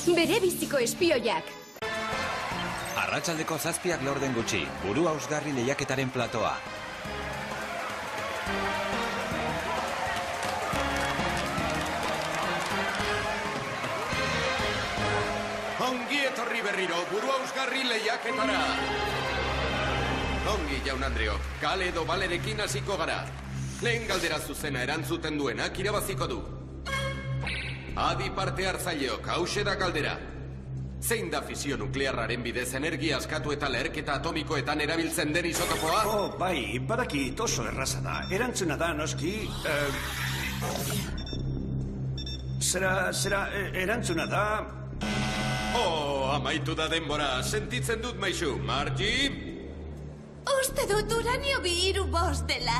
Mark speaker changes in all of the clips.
Speaker 1: Bere biziko espioiak.
Speaker 2: Arratsaldeko 7 laurden gutxi, buru hausgarri lehiaketaren platoa.
Speaker 3: Ongi etorri berriro, buru hausgarri lehiaketara. Ongi, jaun Andreok, kale edo balerekin hasiko gara. Lehen galdera zuzena erantzuten duenak irabaziko du. Adi parte hartzaileok, hauxe da galdera. Zein da fisio nuklearraren bidez energia askatu eta leherketa atomikoetan erabiltzen den isotopoa?
Speaker 4: Bai, badakit oso erraza da. Erantzuna da, noski... erantzuna da...
Speaker 3: Amaitu da denbora, sentitzen dut maizu, Margie?
Speaker 5: Uste dut uranio 2 dela.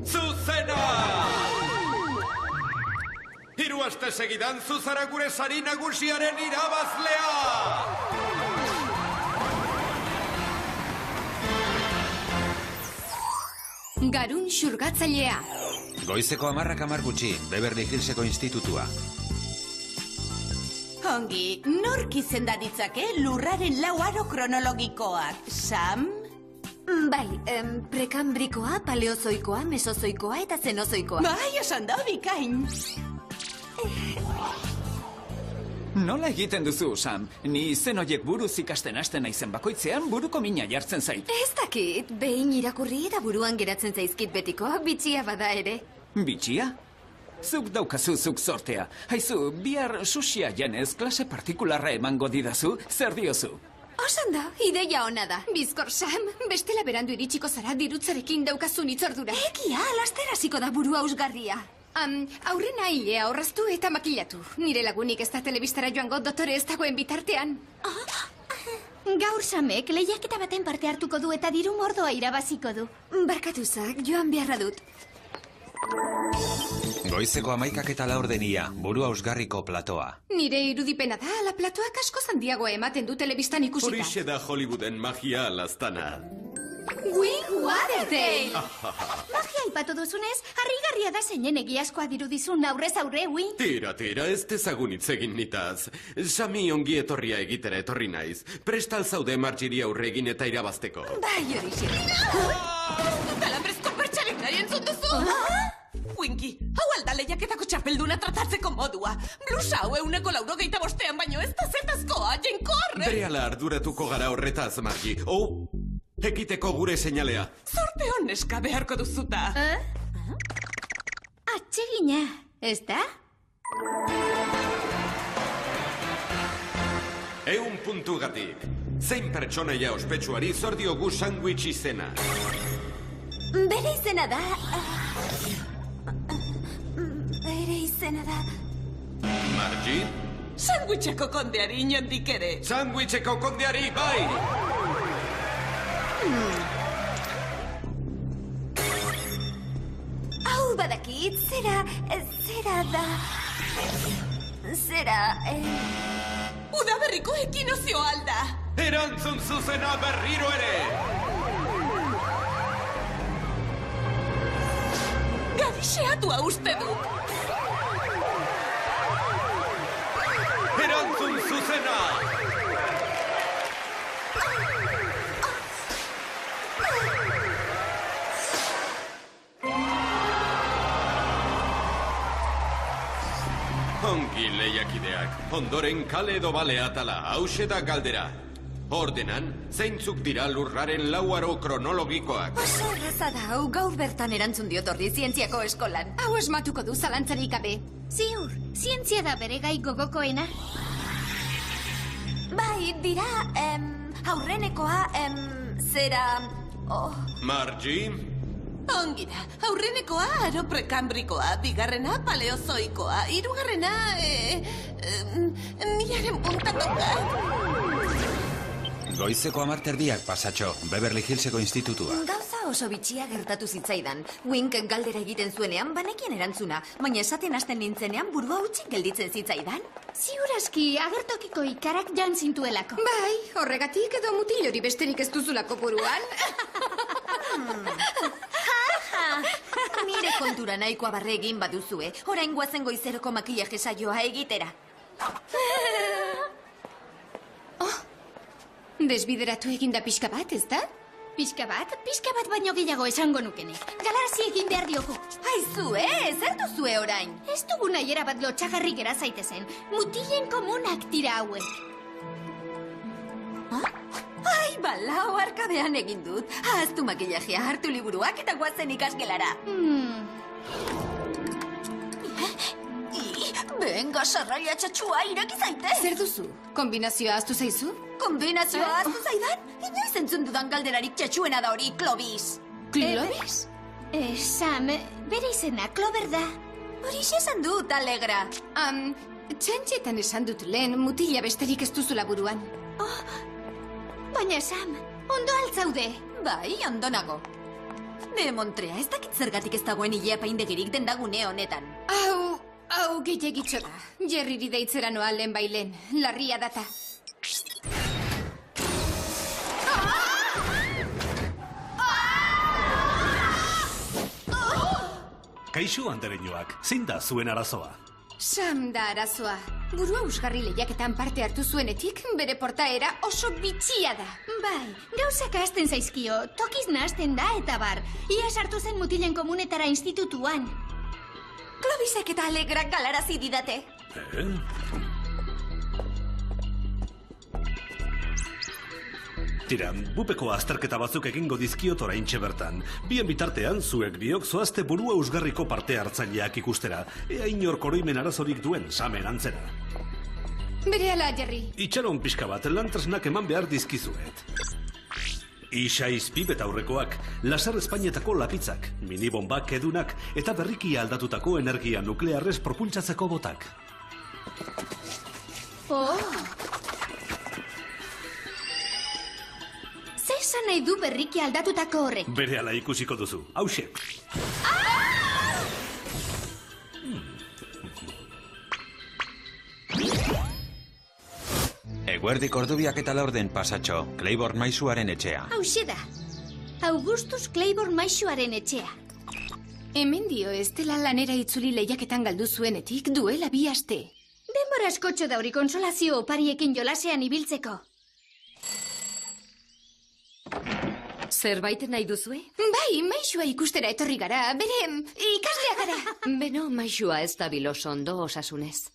Speaker 3: Zuzena! 3 aste segidan zuzara gure sari nagusiaren irabazlea!
Speaker 1: Garun xurgatzailea.
Speaker 2: Goizeko 10 gutxi, Beverly Hillseko institutua.
Speaker 5: Ongi, nork izenda ditzake lurraren 4 aro kronologikoak? Sam?
Speaker 1: Bai, prekambrikoa, paleozoikoa, mesozoikoa eta zenozoikoa.
Speaker 5: Bai, esan da bikain.
Speaker 6: Nola egiten duzu, Sam? Ni zen horiek buruz ikasten hasten naizen bakoitzean buruko mina jartzen zait.
Speaker 1: Ez dakit, behin irakurri eta buruan geratzen zaizkit betikoak bitxia bada ere.
Speaker 6: Bitxia? Zuk daukazu zuk sortea. Haizu, bihar sushia janez klase partikularra emango didazu, zer diozu?
Speaker 1: Osan da, ideia ona da. Bizkor, Sam, bestela berandu iritsiko zara dirutzarekin daukazun itzordura.
Speaker 5: Egia, laster hasiko da buru hausgarria.
Speaker 1: Aurrena hilea horraztu eta makilatu. Nire lagunik ez da telebistara joango dotore ez dagoen bitartean.
Speaker 7: Gaur Samek lehiaketa baten parte hartuko du eta diru mordoa irabaziko du.
Speaker 1: Barkatuzak, joan beharra dut.
Speaker 2: Goizeko 11 laurdenia, buru hausgarriko platoa.
Speaker 1: Nire irudipena da, ala platoak asko handiagoa ematen du telebistan ikusita.
Speaker 3: Horixe da Hollywooden magia alaztana.
Speaker 1: Wink Waterdale!
Speaker 7: Magia aipatu duzunez, harrigarria da zeinen egiazkoa dirudizun aurrez aurre, Wink.
Speaker 3: Tira, ez dezagun hitz egin nitaz. Sami ongi etorria egitera etorri naiz. Prestal zaude Margieri aurre egin eta irabazteko.
Speaker 1: Bai, horixe.
Speaker 5: Talambrezko pertsarik nahi entzun duzu? Winky, hau alda lehiaketako txapelduna tratatzeko modua. Blusa hau 195 baino ez da zetazkoa, jenkorre!
Speaker 3: Berehala arduratuko gara horretaz, Margie. Ekiteko gure seinalea.
Speaker 5: Zorte honeska beharko duzuta.
Speaker 7: Atsegina, ez da?
Speaker 3: 100 puntugatik. Zein pertsonaia ospetsuari zor diogu sandwich izena?
Speaker 7: Bere izena da... Bere izena da...
Speaker 3: Margie?
Speaker 5: Sandwicheko kondeari inondik ere.
Speaker 3: Sandwicheko kondeari, bai!
Speaker 7: Hau badakit, zera da...
Speaker 5: Udaberriko ekinozio alda.
Speaker 3: Erantzun zuzena berriro ere!
Speaker 5: Gadixeatua uste du.
Speaker 3: Erantzun zuzena! Ongi lehiakideak, ondoren kale edo bale atala, hause da galdera. Ordenan, zeintzuk dira lurraren 4 aro kronologikoak.
Speaker 1: Oso erraza da, hau gaur bertan erantzun diot horri zientziako eskolan. Hau esmatuko du zalantzarik gabe.
Speaker 7: Ziur, zientzia da bere gai gogokoena.
Speaker 1: Bai, dira, aurrenekoa, zera...
Speaker 3: Margie?
Speaker 5: Ongi da, aurrenekoa aro prekambrikoa, bigarrena paleozoikoa, hirugarrena... niaren puntatoka.
Speaker 2: Goizeko 10 pasatxo, Beverly Hillseko institutua.
Speaker 1: Gauza oso bitxia gertatu zitzaidan. Wink galdera egiten zuenean banekien erantzuna, baina esaten hasten nintzenean burua hutsik gelditzen zitzaidan.
Speaker 7: Ziur aski, agertokiko ikarak jan zintuelako.
Speaker 1: Bai, horregatik edo mutil hori besterik ez duzulako buruan. Nire kontura nahikoa barre egin baduzue, orain guazen goizeroko makillaje saioa egitera.
Speaker 8: Desbideratu eginda pixka bat, ez da?
Speaker 7: Pixka bat baino gehiago esango nukenik. Galarazi egin behar diogu.
Speaker 1: Aizue, zer duzue orain?
Speaker 7: Ez dugu nahiera bat lotxagarri gera zaitezen. Mutilen komunak dira hauek.
Speaker 1: Ai, balau arkabean egin dut. Ahaztu makillajea, hartu liburuak eta guazen ikasgelara. Benga, sarraia txatxua, ireki zaitez.
Speaker 8: Zer duzu? Kombinazioa ahaztu zaizu?
Speaker 1: Kombinazioa ahaztu zaidan? Inoiz entzun dudan galderarik txatxuena da hori, Clovis.
Speaker 8: Clovis?
Speaker 7: Sam, bere izena, Clover da.
Speaker 1: Horixe esan dut, Alegra.
Speaker 8: Txantxetan esan dut lehen, mutila besterik ez duzula buruan.
Speaker 7: Baina, Sam, ondo altzaude.
Speaker 1: Bai, ondo nago. De Montrea, ez dakit zergatik ez dagoen hilea paindegirik dendagune honetan.
Speaker 8: Hau gehiagitxo da. Jerriri deitzera noa lehen bailen. Larria data.
Speaker 9: Kaixo, andereñoak, zein da zuen arazoa?
Speaker 8: Sam da arazoa. Burua usgarri lehiaketan parte hartu zuenetik, bere portaera oso bitxia da.
Speaker 7: Bai, gauzak hasten zaizkio, tokiz nahazten da eta bar. Ia sartu zen mutilen komunetara institutuan.
Speaker 1: Clovisek eta Alegrak galarazi didate.
Speaker 9: Tira, bupeko azterketa batzuk egingo dizkiot oraintxe bertan. Bien bitartean, zuek biok zoazte burua usgarriko parte hartzaileak ikustera. Ea inork oroimen arazorik duen Samen antzera.
Speaker 8: Berehala, Jerry.
Speaker 9: Itxaron pixka bat, lantresnak eman behar dizkizuet. Isaiz pibet aurrekoak, laser Espainietako lapitzak, minibombak edunak eta berriki aldatutako energia nuklearrez propultsatzeko botak.
Speaker 7: Zer esan nahi du berriki aldatutako horrek?
Speaker 9: Berehala ikusiko duzu, hauxe.
Speaker 2: Eguerdik ordubiak eta laurden pasatxo, Claiborne maisuaren etxea.
Speaker 7: Hauxe da. Augustus Claiborne maisuaren etxea.
Speaker 8: Hemen dio ez dela lanera itzuli lehiaketan galdu zuenetik duela 2 aste.
Speaker 7: Denbora askotxo dauri konsolazio opariekin jolasean ibiltzeko.
Speaker 1: Zerbait nahi duzue?
Speaker 8: Bai, maisua ikustera etorri gara, bere ikaslea gara.
Speaker 1: Beno, maisua ez da bilos ondo osasunez.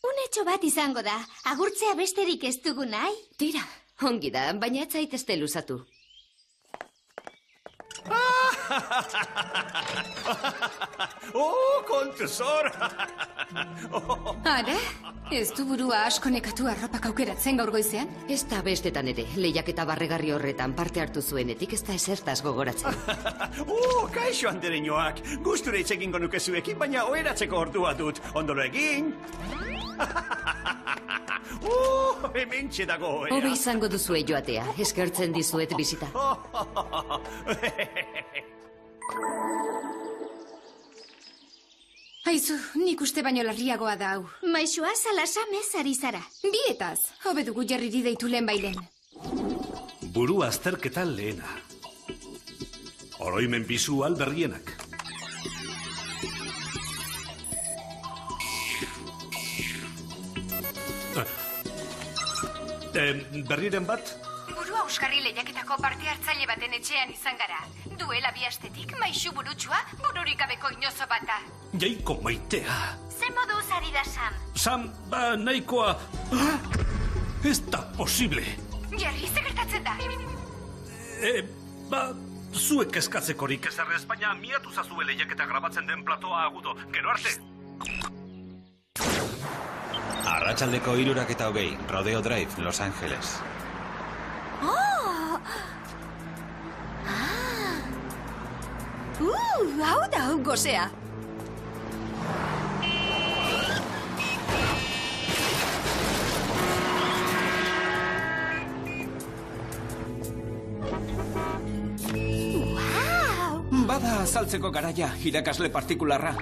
Speaker 7: Unetxo bat izango da, agurtzea besterik ez dugu nahi?
Speaker 1: Tira, ongi da, baina ez zaitezte luzatu.
Speaker 4: Kontuzor!
Speaker 8: Ara? Ez du burua asko nekatu arropak aukeratzen gaur goizean?
Speaker 1: Ez da bestetan ere, lehiaketa barregarri horretan parte hartu zuenetik ez da esertaz gogoratzen.
Speaker 4: Kaixo, andereñoak. Gusture hitz egingo nuke zuekin, baina oheratzeko ordua dut. Ondolo egin? Hementxe dago ohera.
Speaker 1: Hobe izango duzue joatea, eskertzen dizuet bizita.
Speaker 8: Aizu, nik uste baino larriagoa da hau.
Speaker 7: Maisua salasamez ari zara.
Speaker 8: Bietaz, hobe dugu Jerriri deitu lehen bailen.
Speaker 9: Buru azterketa lehena. Oroimen bisual berrienak. Berriren bat?
Speaker 8: Burua euskarri lehiaketako parte hartzaile baten etxean izan gara. Duela 2 astetik maisu burutsua bururik gabeko inozo bata.
Speaker 9: Jaiko maitea.
Speaker 7: Ze moduz ari da Sam?
Speaker 9: Sam, nahikoa... Ez da posible.
Speaker 8: Jerry, ze gertatzen da?
Speaker 9: Zuek eskatzekorik ez errez, baina miatu zazue lehiaketa grabatzen den platoa agudo. Gero arte!
Speaker 2: Arratsaldeko 3:20, Rodeo Drive, Los Angeles.
Speaker 1: Hau da, hau gozea.
Speaker 6: Bada azaltzeko garaia, irakasle partikularra.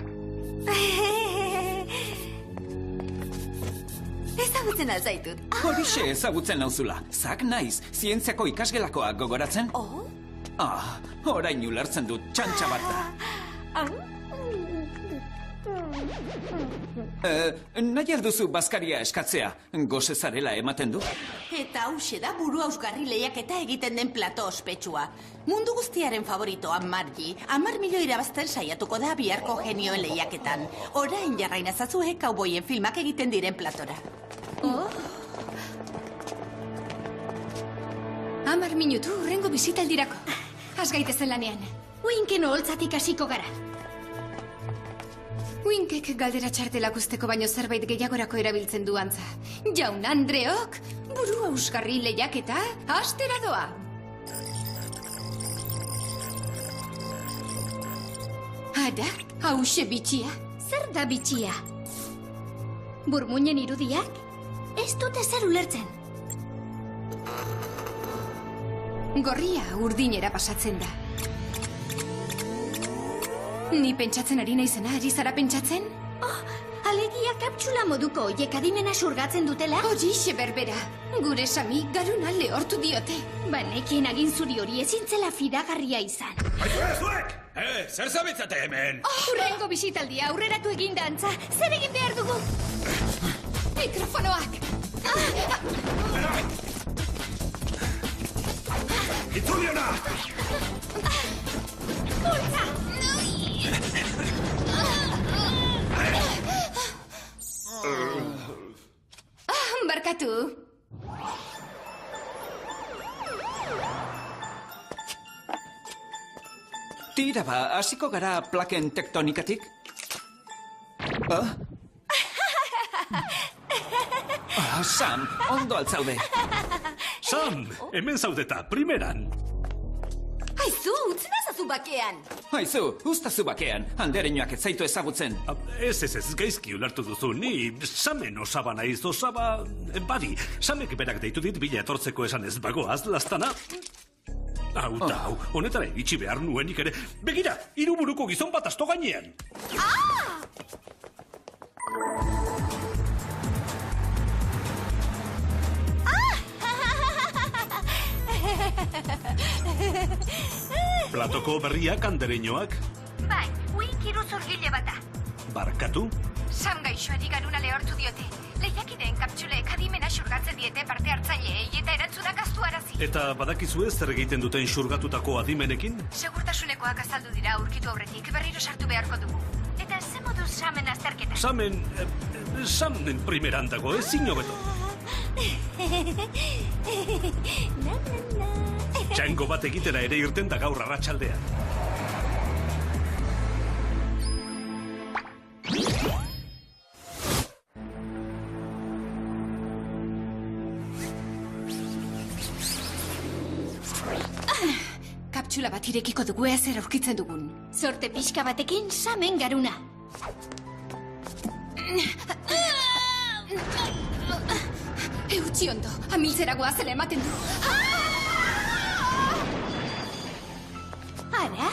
Speaker 1: Ezagutzen alzaitut.
Speaker 6: Horixe ezagutzen nauzula. Zak naiz, zientziako ikasgelakoa gogoratzen? Orain ulertzen dut, txantxa bat da. Nahi alduzu bazkaria eskatzea, goze zarela ematen du?
Speaker 5: Eta hause da buru ausgarri lehiaketa egiten den plato ospetsua. Mundu guztiaren favoritoa Margie, 10 milioi irabazten saiatuko da biharko genioen lehiaketan. Orain jarrain ezazue kauboien filmak egiten diren platora.
Speaker 10: 10 minutu hurrengo bisitaldirako. Has gaitezen lanean.
Speaker 7: Winken oholtzatik hasiko gara.
Speaker 10: Winkek galdera txartelak usteko baino zerbait gehiagorako erabiltzen du antza. Jaun Andreok, buru ausgarri lehiaketa, hastera doa. Ada, hause bitxia.
Speaker 7: Zer da bitxia? Burmuinen irudiak? Ez dute zer ulertzen.
Speaker 10: Gorria urdinera pasatzen da. Ni pentsatzen ari naizena, ari zara pentsatzen?
Speaker 7: Alegia kaptxula moduko oiek adimena surgatzen dutela?
Speaker 10: Horixe berbera, gure sami garuna lehortu diote.
Speaker 7: Banekien agin zuri hori ezintzela fidagarria izan.
Speaker 2: Zuek! Zer zabitzate hemen?
Speaker 7: Hurrengo bisitaldia aurreratu egin da antza. Zer egin behar dugu?
Speaker 10: Mikrofonoak!
Speaker 9: Itzuli hona!
Speaker 7: Pultza!
Speaker 10: Barkatu.
Speaker 6: Tira ba, hasiko gara plaken tektonikatik? Sam, ondo altzaude.
Speaker 9: Sam, hemen zaudeta, primeran.
Speaker 1: Aizu, utzen ezazu bakean.
Speaker 6: Haizu, ustazu bakean, andereinoak ez zaitu ezagutzen.
Speaker 9: Ez, gaizki ulertu duzu, ni Samen osaba naiz, osaba... Badi, Samek berak deitu dit bila etortzeko esan ez bagoaz, lastana. Hau, honetara iritsi behar nuenik ere. Begira, hiruburuko gizon bat asto gainean. Platoko berriak andereinoak.
Speaker 8: Bai, Wink iruzurgile bata.
Speaker 9: Barkatu?
Speaker 8: Sam gaixoari garuna lehortu diote. Lehiakideen kaptxulek adimena xurgatzen diete parte hartzaileei eta erantzunak astuarazi.
Speaker 9: Eta badakizue zer egiten duten xurgatutako adimenekin?
Speaker 8: Segurtasunekoak azaldu dira aurkitu aurretik berriro sartu beharko dugu. Eta ze moduz Samen azterketa?
Speaker 9: Samen primeran dago, ez inobeto. Txango bat egitera ere irten da gaur arratsaldean.
Speaker 10: Kaptxula bat irekiko dugu ezer aurkitzen dugun.
Speaker 7: Zorte pixka batekin Samen garuna.
Speaker 10: Eutxi ondo, amiltzeragoa zela ematen du.
Speaker 7: Ara?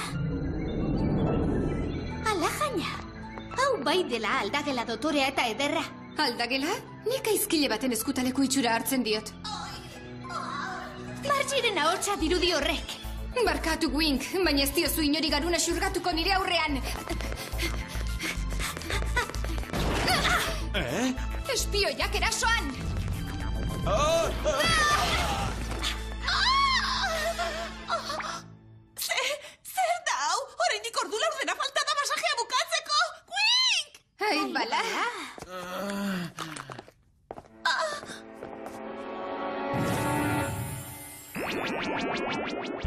Speaker 7: Ala jaina. Hau bai dela aldagela dotorea eta ederra.
Speaker 10: Aldagela? Nik aizkile baten eskutaleku itxura hartzen diot.
Speaker 7: Margiren ahotsa dirudi horrek.
Speaker 10: Barkatu, Wink, baina ez diozu inori garuna xurgatuko nire aurrean. Espioiak erasoan!
Speaker 5: Zer da hau? Oraindik ordu laurdena falta da masajea bukatzeko! Wink!
Speaker 10: Ai, bala!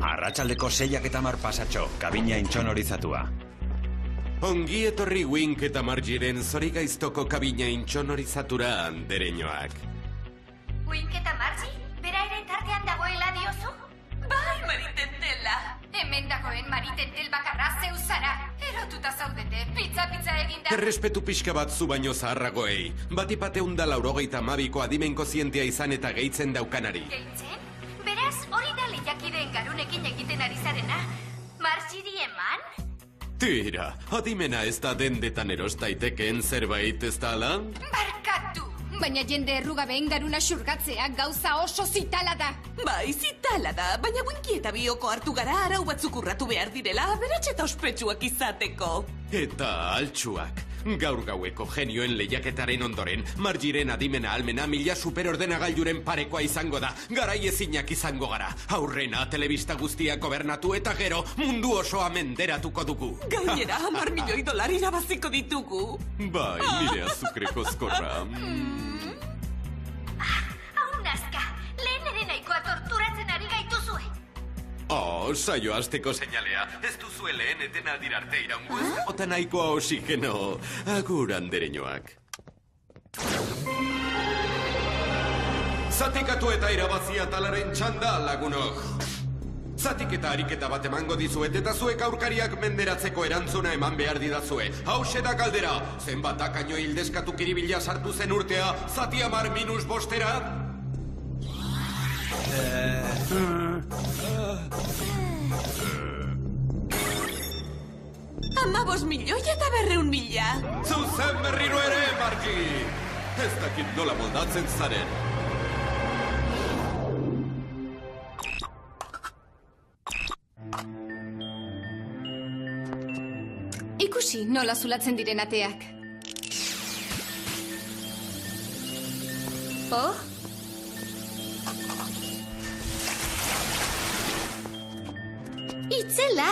Speaker 2: Arratsaldeko 6:10 pasatxo, kabina intxonorizatua.
Speaker 3: Ongi etorri Wink eta Margiren zorigaiztoko kabina intxonorizatura andereinoak.
Speaker 8: Wink eta Margie? Bera ere tartean dagoela diozu?
Speaker 5: Bai, Maritendela!
Speaker 8: Hemen dagoen Maritentel bakarra zeu zara. Erotuta zaudete, pizza eginda.
Speaker 3: Errespetu pixka bat zu baino zaharragoei. Batipate 192ko adimen kozientea izan eta gehitzen daukanari.
Speaker 8: Gehitzen? Beraz, hori da lehiakideen garunekin egiten ari zarena. Margieri eman?
Speaker 3: Tira, adimena ez da dendetan erostaitekeen zerbait ez da ala?
Speaker 10: Barkatu! Baina jende errugabeen garuna xurgatzea gauza oso zitala da.
Speaker 5: Bai, zitala da, baina Winki eta bioko hartu gara arau batzuk urratu behar direla, aberatxe eta ospetsuak izateko.
Speaker 3: Eta altxuak. Gaur gaueko genioen lehiaketaren ondoren, Margiren adimena almena 1000 superordenagailuren parekoa izango da. Garai ezinak izango gara. Aurrena telebista guztiak gobernatu eta gero mundu osoa menderatuko dugu.
Speaker 5: Gainera, $10 milioi irabaziko ditugu.
Speaker 3: Bai, nire azukre kozkorra.
Speaker 8: Hau nazka, lehen ere nahikoa torturatzen ari gaituzue.
Speaker 3: Oh, saio hasteko seinalea. Ez duzue lehen etenaldira arte iraungo ez dagoeta nahikoa oxigeno. Agur, andereñoak. Zatikatu eta irabazia talaren txanda, lagunok. Zatik eta ariketa bat emango dizuet eta zuek aurkariak menderatzeko erantzuna eman behar didazue. Hauxe da galdera. Zenbat akaino hildeskatu kiribila sartu zen urtea, zati 10 minus bostera?
Speaker 5: 15 milioi eta 200.000.
Speaker 3: Zuzen berriro ere, Margie! Ez dakit nola moldatzen zaren.
Speaker 10: Ikusi nola zulatzen diren ateak. Oh?
Speaker 7: Itzela!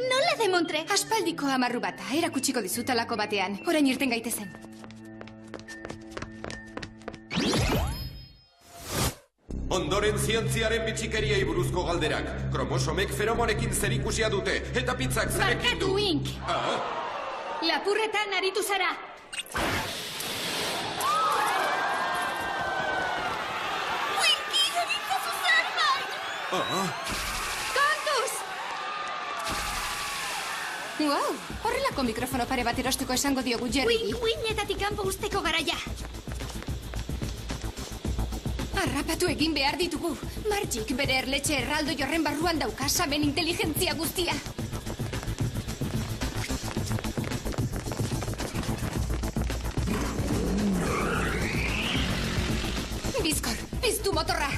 Speaker 7: Nola demontre?
Speaker 10: Aspaldiko amarru bata, erakutsiko dizutalako batean. Orain irten gaitezen.
Speaker 3: Ondoren zientziaren bitxikeriei buruzko galderak. Kromosomek feromonekin zerikusia dute, eta pizzak zerekin du.
Speaker 7: Barkatu, Wink! Lapurretan aritu zara!
Speaker 5: Winky, egitzazu zerbait!
Speaker 10: Kontuz! Wow, horrelako mikrofono pare bat erosteko esango diogu Jerry.
Speaker 7: Winetatik kanpo usteko garaia!
Speaker 10: Harrapatu egin behar ditugu. Margik bere erletxe erraldo jorren barruan dauka samen inteligentzia guztia. Bizkor, piztu motorra!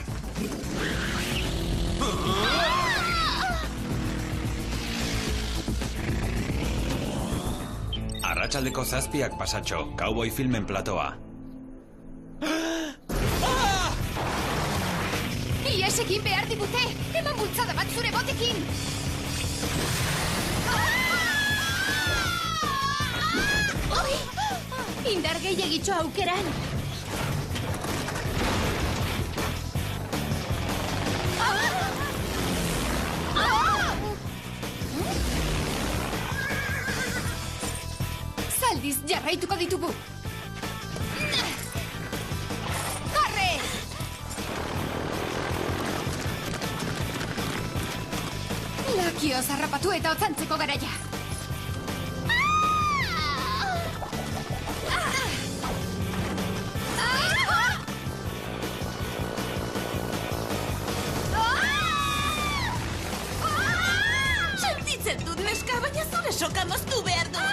Speaker 2: Arratsaldeko 7 pasatxo, Cowboy filmen platoa.
Speaker 10: Ies egin behar digute! Eman bultzada bat zure botekin!
Speaker 7: Oi! Indar gehiagitxo aukeran!
Speaker 10: Zaldiz jarraituko ditugu! Korre! Lakioz harrapatu eta otzantzeko garaia!
Speaker 5: Sentitzen dut, neska, baina zure soka moztu behar du.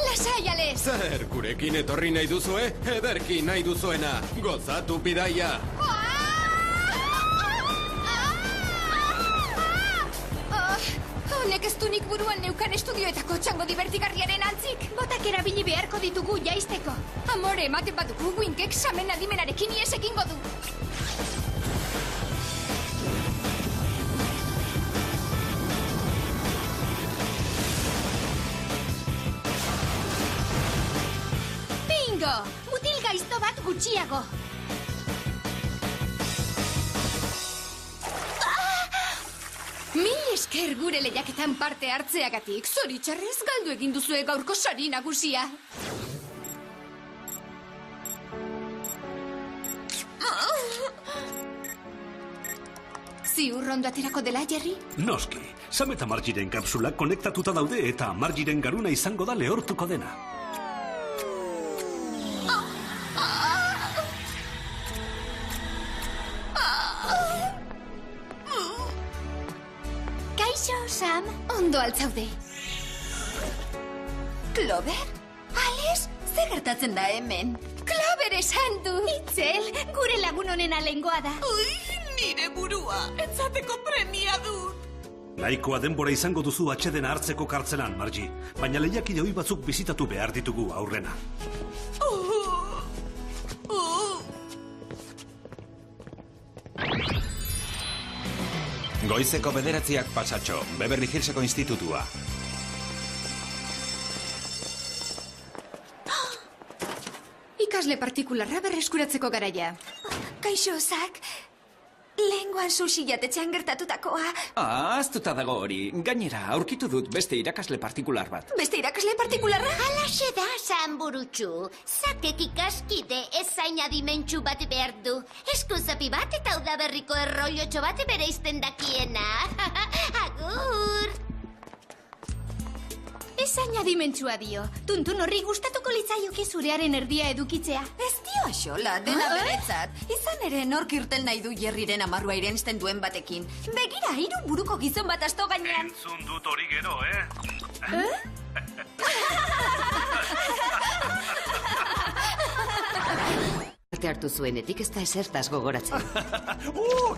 Speaker 10: Lasai, Ales!
Speaker 3: Zer, gurekin etorri nahi duzue? Ederki nahi duzuena. Gozatu bidaia.
Speaker 10: Honek ez du nik buruan neukan estudioetako txango divertigarriaren antzik.
Speaker 7: Botak erabili beharko ditugu jaisteko.
Speaker 10: Amore ematen badugu, Winkek samen adimenarekin ies egingo du.
Speaker 7: Bingo! Mutil gaizto bat gutxiago.
Speaker 10: Mil esker gure lehiaketan parte hartzeagatik, zoritxarrez galdu egin duzue gaurko sari nagusia. Ziur ondo aterako dela, Jerry?
Speaker 9: Noski, Sam eta Margiren kapsulak konektatuta daude eta Margiren garuna izango da lehortuko dena.
Speaker 7: Kaixo, Sam.
Speaker 10: Ondo altzaude.
Speaker 1: Clover? Alice? Zer gertatzen da hemen?
Speaker 10: Clover esan du!
Speaker 7: Itzel, gure lagun honena lengoa da.
Speaker 5: Ui, nire burua, entzateko premia dut.
Speaker 9: Nahikoa denbora izango duzu atxedena hartzeko kartzelan, Margie. Baina lehiakide ohi batzuk bizitatu behar ditugu aurrena.
Speaker 2: Goizeko 9 pasatxo, Beverly Hillseko institutua.
Speaker 10: Ikasle partikularra berreskuratzeko garaia.
Speaker 1: Kaixo, Zak. Lehengoan sushi jatetxean gertatutakoa.
Speaker 6: Aztuta dago hori. Gainera, aurkitu dut beste irakasle partikular bat.
Speaker 1: Beste irakasle partikularra?
Speaker 11: Halaxe da, San Burutxu. Zakek ikaskide ezain adimentsu bat behar du. Eskuzapi bat eta udaberriko erroiotxo bat bereizten dakiena. Agur!
Speaker 7: Ezain adimentsua dio. Tuntun horri gustatuko litzaioke zurearen erdia edukitzea.
Speaker 1: Ez dio axola, dena beretzat. Izan ere, nork irten nahi du Jerryren amarrua irensten duen batekin. Begira, 3 buruko gizon bat asto gainean.
Speaker 9: Entzun dut hori gero,
Speaker 12: Parte hartu zuenetik ez da esertaz gogoratzen.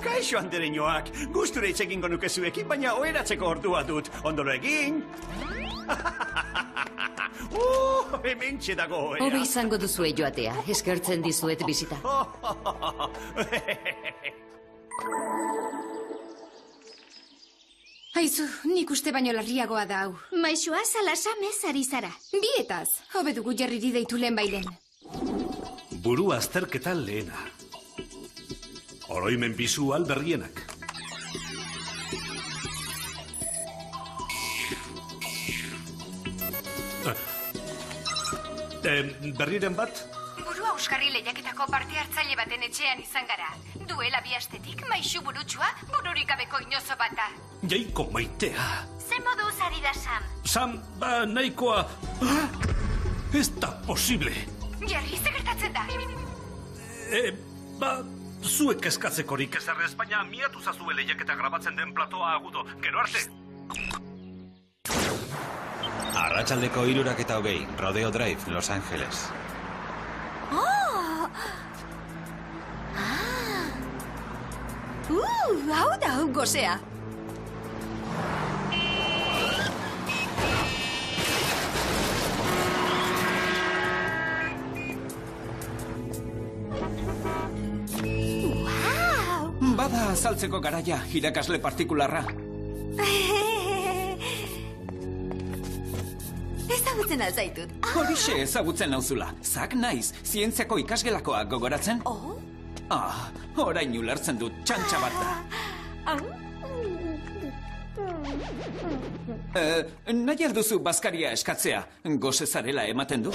Speaker 4: Kaixo andereñoak. Gustura hitz egingo nuke zuekin, baina oheratzeko ordua dut. Ondolo egin. Hementxe dago ohera.
Speaker 12: Hobe izango duzue joatea, eskertzen dizuet bizita.
Speaker 10: Aizu, nik uste baino larriagoa da hau.
Speaker 7: Maixoa salasamez ari zara.
Speaker 10: Bietaz, hobe dugu Jerryri deitu lehen bailen.
Speaker 9: Buru azterketa lehena. Oroimen bisual berrienak. Berriren bat?
Speaker 8: Burua Euskarri lehiaketako parte hartzaile baten etxean izan gara. Duela 2 astetik maixu burutsua bururik gabeko inozo bata.
Speaker 9: Jaiko maitea.
Speaker 8: Ze moduz ari da Sam?
Speaker 9: Sam, nahikoa... Ez da posible.
Speaker 8: Jerry, ze gertatzen da?
Speaker 9: Zuek eskatzekorik ezer Espainia miatu zazue lehiaketa grabatzen den platoa agudo. Gero arte.
Speaker 2: Arratsaldeko 3:20, Rodeo Drive, Los Angeles.
Speaker 1: Hau da, hau gozea.
Speaker 6: Bada azaltzeko garaia, irakasle partikularra.
Speaker 1: Ezagutzen alzaitut.
Speaker 6: Horixe ezagutzen nauzula. Zak naiz, zientziako ikasgelakoa gogoratzen? Orain ulertzen dut, txantxa bat da. Nahi alduzu bazkaria eskatzea, goze zarela ematen du?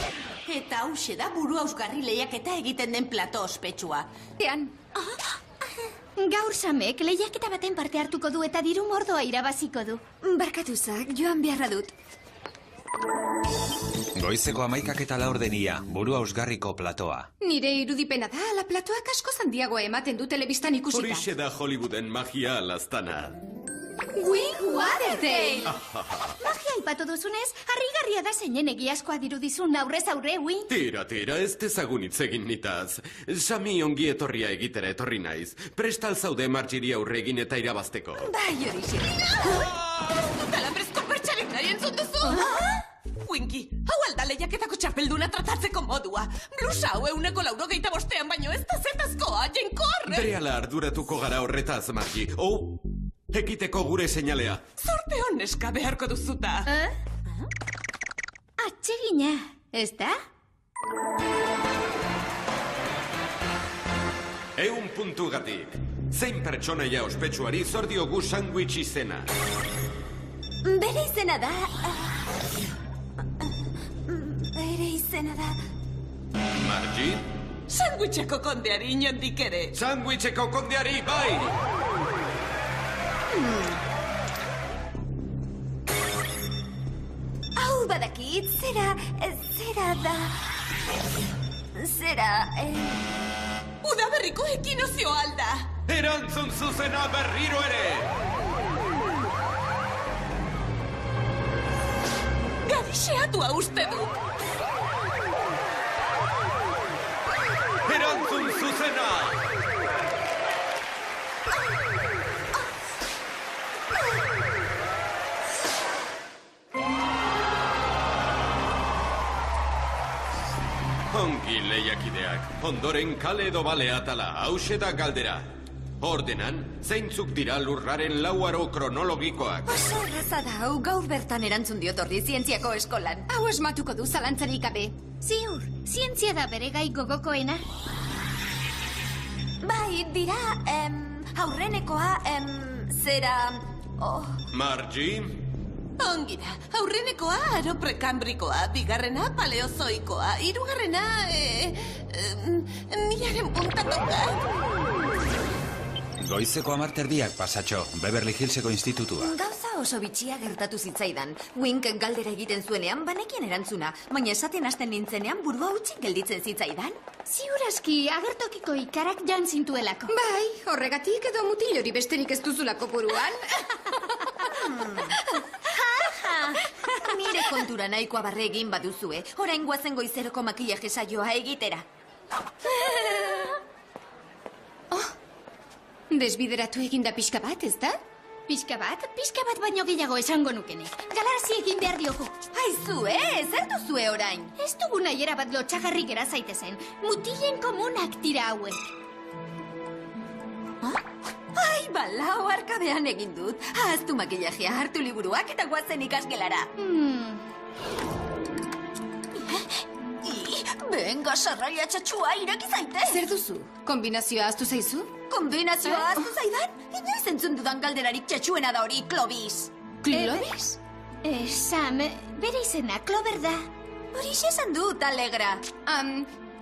Speaker 5: Eta hause da buru ausgarri lehiaketa egiten den plato ospetsua.
Speaker 7: Tean. Gaur Samek lehiaketa baten parte hartuko du eta diru mordoa irabaziko du.
Speaker 1: Barkatu, Zak, joan beharra dut.
Speaker 2: Goizeko 11:04, Buru Ausgarriko platoa.
Speaker 10: Nire irudipena da, ala platoak asko zandiagoa ematen du telebistan ikusita.
Speaker 3: Horixe da Hollywooden magia alaztana.
Speaker 7: Wink Waterdale! Magia ipatu duzunez, harrigarria da zeinen egiazkoa dirudizun aurrez aurre, Wink.
Speaker 3: Tira, ez dezagun hitz egin nitaz. Sami ongi etorria egitera etorri naiz. Prestal zaude Margiri aurre egin eta irabazteko.
Speaker 1: Bai, horixe.
Speaker 5: Talambrezko pertsalinari entzun duzu? Winky, hau alda lehiaketako txapelduna tratatzeko modua. Blusa hau 195 baino ez da zetazkoa, jenkorre.
Speaker 3: Berehala arduratuko gara horretaz, Margi. Ekiteko gure seinalea.
Speaker 5: Zorte honeska beharko duzuta.
Speaker 7: Atsegina, ez da?
Speaker 3: 100 puntugatik. Zein pertsonaia ospetsuari zor diogu sandwich izena?
Speaker 1: Bere izena da... Bere izena da...
Speaker 3: Margi?
Speaker 5: Sandwicheko kondeari inondik ere.
Speaker 3: Sandwicheko kondeari, bai!
Speaker 1: Hau badakit, zera da... Zera...
Speaker 5: Udaberriko ekinozio alda!
Speaker 3: Erantzun zuzena berriro ere!
Speaker 5: Gadixeatua uste du!
Speaker 3: Erantzun zuzena! Ongi lehiakideak, ondoren kale edo bale atala, hause da galdera. Ordenan, zeintzuk dira lurraren lauaro kronologikoak.
Speaker 1: Oso erraza da, hau gaur bertan erantzun diot horri zientziako eskolan.
Speaker 10: Hau esmatuko du zalantzarik gabe.
Speaker 7: Ziur, zientzia da bere gai gogokoena.
Speaker 1: Bai, dira, aurrenekoa, zera... Oh.
Speaker 3: Margie?
Speaker 5: Ongi da, aurrenekoa aro prekambrikoa, bigarrena paleozoikoa, hirugarrena, milaren puntatoka.
Speaker 2: Goizeko 10:00 pasatxo, Beverly Hillseko institutua.
Speaker 1: Gauza oso bitxia gertatu zitzaidan. Wink galdera egiten zuenean banekien erantzuna, baina esaten hasten nintzenean burua hutsik gelditzen zitzaidan.
Speaker 7: Ziur aski agertokiko ikarak jan zintuelako.
Speaker 10: Bai, horregatik edo mutil hori besterik ez duzulako buruan.
Speaker 1: Nire kontura nahikoa barre egin baduzue, orain guazen goizeroko makillaje saioa egitera.
Speaker 10: Desbideratu eginda pixka bat, ez da?
Speaker 7: Pixka bat baino gehiago esango nukenek. Galarazi egin behar diogu.
Speaker 1: Aizue, zer duzue orain?
Speaker 7: Ez dugu nahi erabat lotxagarri gera zaitezen. Mutilen komunak dira hauek.
Speaker 1: Ai, balau arkabean egin dut. Ahaztu makillajea, hartu liburuak eta guazen ikasgelara. Benga, sarraia txatxua, ireki zaitez.
Speaker 10: Zer duzu? Kombinazioa aztu zaizu?
Speaker 1: Kombinazioa aztu zaidan? Inoiz entzun dudan galderarik txatxuena da hori, Clovis.
Speaker 10: Clovis?
Speaker 7: Sam, bere izena, Clover da.
Speaker 1: Hori esan dut, Alegra.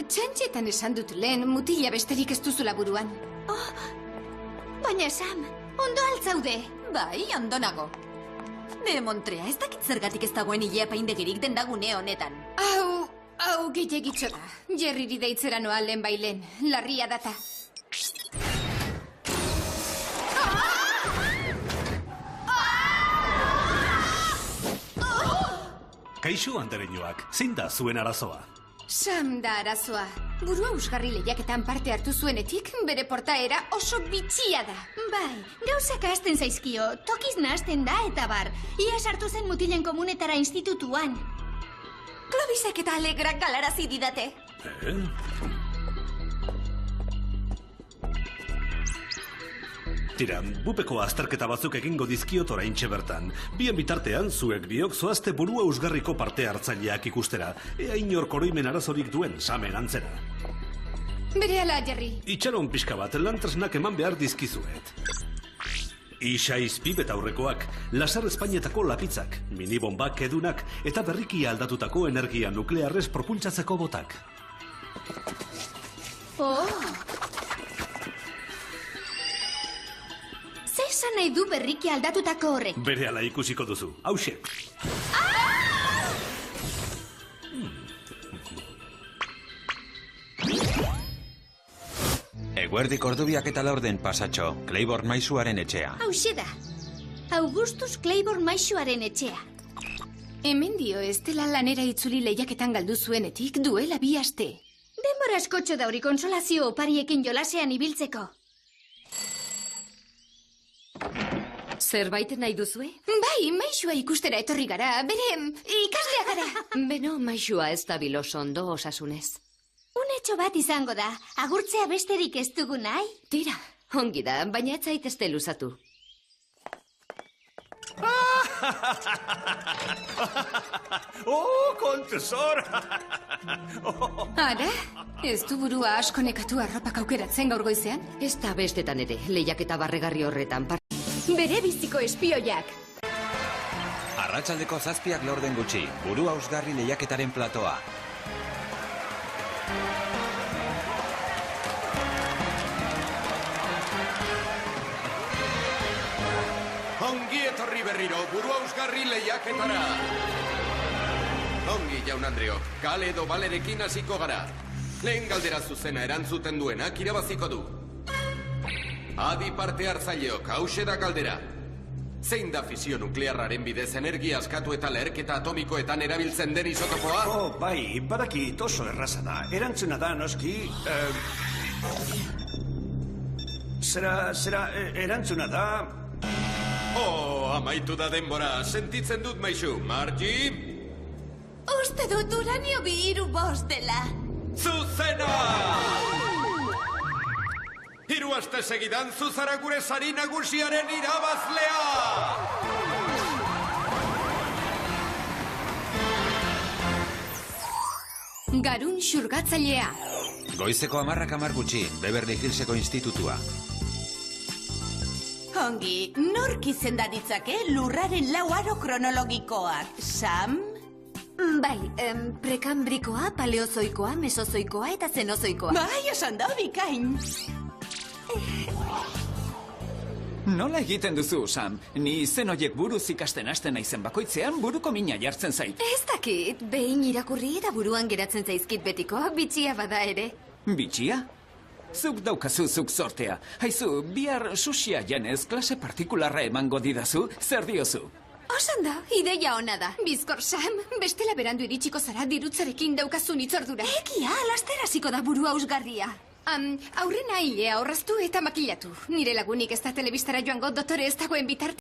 Speaker 10: Txantxetan esan dut lehen, mutila besterik ez duzula buruan.
Speaker 7: Baina, Sam, ondo altzaude.
Speaker 1: Bai, ondo nago. De Montrea, ez dakit zergatik ez dagoen hilea paindegirik dendagune honetan.
Speaker 10: Hau gehiagitxo da. Jerriri deitzera noa lehen bailen. Larria data.
Speaker 9: Kaixo, andereñoak, zein da zuen arazoa?
Speaker 10: Sam da arazoa. Burua usgarri lehiaketan parte hartu zuenetik, bere portaera oso bitxia da.
Speaker 7: Bai, gauzak hasten zaizkio, tokiz nahazten da eta bar. Ia sartu zen mutilen komunetara institutuan.
Speaker 1: Clovisek eta Alegrak galarazi didate.
Speaker 9: Tira, bupeko azterketa batzuk egingo dizkiot oraintxe bertan. Bien bitartean, zuek biok zoazte burua usgarriko parte hartzaileak ikustera. Ea inork oroimen arazorik duen samen antzera.
Speaker 10: Berehala, Jerry.
Speaker 9: Itxaron pixka bat, lantresnak eman behar dizkizuet. Isaiz aurrekoak, laser Espainietako lapitzak, minibombak edunak eta berriki aldatutako energia nuklearrez propultsatzeko botak.
Speaker 7: Zer esan nahi du berriki aldatutako horrek?
Speaker 9: Berehala ikusiko duzu, hauxe.
Speaker 2: Eguerdik ordubiak eta laurden pasatxo, Claiborne maisuaren etxea.
Speaker 7: Hauxe da. Augustus Claiborne maisuaren etxea.
Speaker 10: Hemen dio ez dela lanera itzuli lehiaketan galdu zuenetik duela 2 aste.
Speaker 7: Denbora askotxo da hori konsolazio opariekin jolasean ibiltzeko.
Speaker 12: Zerbait nahi duzue?
Speaker 10: Bai, maisua ikustera etorri gara, bere ikaslea gara.
Speaker 12: Beno, maisua ez da biloso ondo osasunez.
Speaker 7: Unetxo bat izango da, agurtzea besterik ez dugu nahi?
Speaker 12: Tira, ongi da, baina ez zaitezte luzatu.
Speaker 4: Kontuzor!
Speaker 10: Ara, ez du burua asko nekatu arropak aukeratzen gaur goizean?
Speaker 12: Ez da bestetan ere, lehiaketa barregarri horretan.
Speaker 10: Bere biziko espioiak.
Speaker 2: Arratsaldeko 7 laurden gutxi, burua usgarri lehiaketaren platoa.
Speaker 3: Ongi etorri berriro, burua usgarri lehiaketara. Ongi, jaun Andreok, kale edo balerekin hasiko gara. Lehen galdera zuzena erantzuten duenak irabaziko du. Adi parte hartzaileok, hause da galdera. Zein da fisio nuklearraren bidez energia askatu eta leherketa atomikoetan erabiltzen den isotopoa?
Speaker 4: Bai, badakit oso erraza da. Erantzuna da, noski... erantzuna da...
Speaker 3: Amaitu da denbora, sentitzen dut maisu. Margie?
Speaker 5: Uste dut uranio 2 5 dela.
Speaker 3: zuzena! 3 aste segidan zuzara gure sari nagusiaren irabazlea!
Speaker 10: Garun xurgatzailea.
Speaker 2: Goizeko 10 gutxi, Beverly Hillseko institutua.
Speaker 5: Ongi, nork izenda ditzake lurraren 4 aro kronologikoak? Sam?
Speaker 1: Bai, prekambrikoa, paleozoikoa, mesozoikoa eta zenozoikoa.
Speaker 5: Bai, esan da bikain.
Speaker 6: Nola egiten duzu, Sam? Ni izen horiek buruz ikasten hasten naizen bakoitzean buruko mina jartzen zait.
Speaker 1: Ez dakit, behin irakurri eta buruan geratzen zaizkit betiko, bitxia bada ere.
Speaker 6: Bitxia? Zuk daukazu zuk sortea. Haizu, bihar sushia janez klase partikularra emango didazu, zer diozu?
Speaker 1: Osan da, ideia ona da.
Speaker 10: Bizkor, Sam, bestela berandu iritsiko zara dirutzarekin daukazun itzordura.
Speaker 1: Egia, laster hasiko da burua ausgarria.
Speaker 10: Aurrena hilea horraztu eta makilatu. Nire lagunik ez da telebistara joango dotore ez dagoen bitarte.